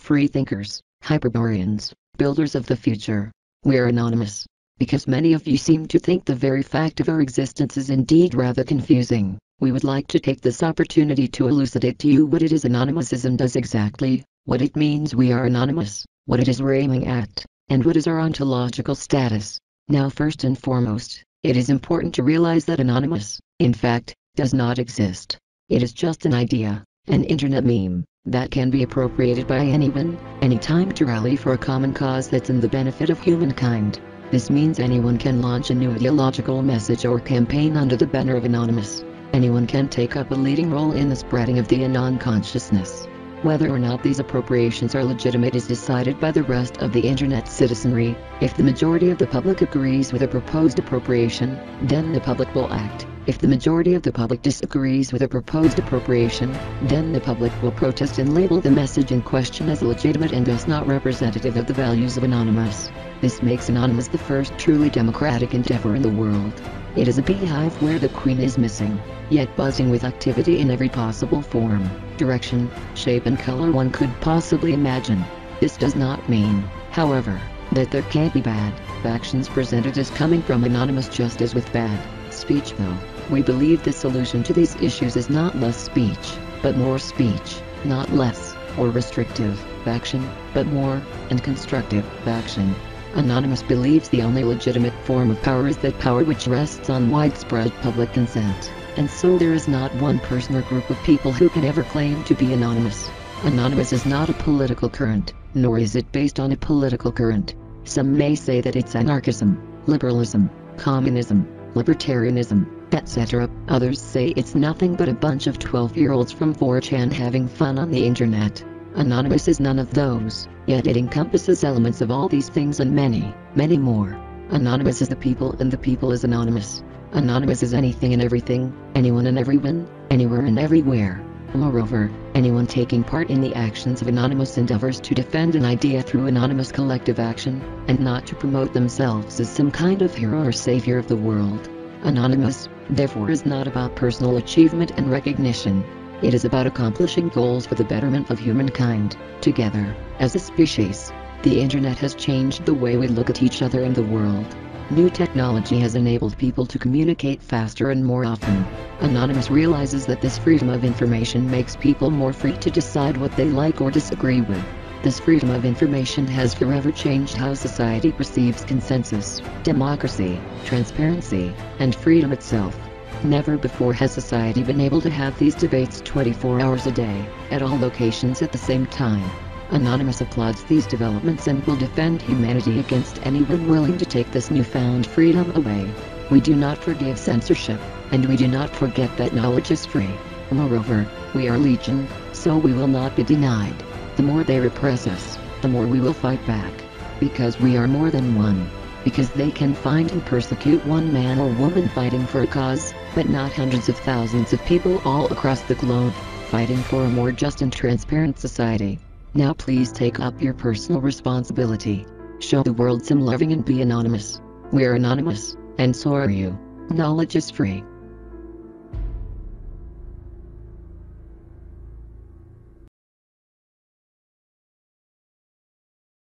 free thinkers, Hyperboreans, builders of the future. We are anonymous. Because many of you seem to think the very fact of our existence is indeed rather confusing, we would like to take this opportunity to elucidate to you what it is anonymousism does exactly, what it means we are anonymous, what it is we're aiming at, and what is our ontological status. Now, first and foremost, it is important to realize that anonymous, in fact, does not exist. It is just an idea, an internet meme, that can be appropriated by anyone, anytime to rally for a common cause that's in the benefit of humankind. This means anyone can launch a new ideological message or campaign under the banner of anonymous. Anyone can take up a leading role in the spreading of the anon consciousness. Whether or not these appropriations are legitimate is decided by the rest of the internet citizenry. If the majority of the public agrees with a proposed appropriation, then the public will act. If the majority of the public disagrees with a proposed appropriation, then the public will protest and label the message in question as illegitimate and thus not representative of the values of Anonymous. This makes Anonymous the first truly democratic endeavor in the world. It is a beehive where the queen is missing, yet buzzing with activity in every possible form, direction, shape and color one could possibly imagine. This does not mean, however, that there can't be bad actions presented as coming from Anonymous just as with bad speech though. We believe the solution to these issues is not less speech, but more speech, not less, or restrictive action, but more, and constructive action. Anonymous believes the only legitimate form of power is that power which rests on widespread public consent, and so there is not one person or group of people who can ever claim to be anonymous. Anonymous is not a political current, nor is it based on a political current. Some may say that it's anarchism, liberalism, communism, libertarianism, etc. Others say it's nothing but a bunch of 12-year-olds from 4chan having fun on the internet. Anonymous is none of those, yet it encompasses elements of all these things and many, many more. Anonymous is the people and the people is anonymous. Anonymous is anything and everything, anyone and everyone, anywhere and everywhere. Moreover, anyone taking part in the actions of Anonymous endeavors to defend an idea through anonymous collective action, and not to promote themselves as some kind of hero or savior of the world. Anonymous, therefore, is not about personal achievement and recognition. It is about accomplishing goals for the betterment of humankind, together, as a species. The internet has changed the way we look at each other and the world. New technology has enabled people to communicate faster and more often. Anonymous realizes that this freedom of information makes people more free to decide what they like or disagree with. This freedom of information has forever changed how society perceives consensus, democracy, transparency, and freedom itself. Never before has society been able to have these debates 24 hours a day, at all locations at the same time. Anonymous applauds these developments and will defend humanity against anyone willing to take this newfound freedom away. We do not forgive censorship, and we do not forget that knowledge is free. Moreover, we are legion, so we will not be denied. The more they repress us, the more we will fight back. Because we are more than one. Because they can find and persecute one man or woman fighting for a cause, but not hundreds of thousands of people all across the globe, fighting for a more just and transparent society. Now please take up your personal responsibility. Show the world some loving and be anonymous. We're anonymous, and so are you. Knowledge is free.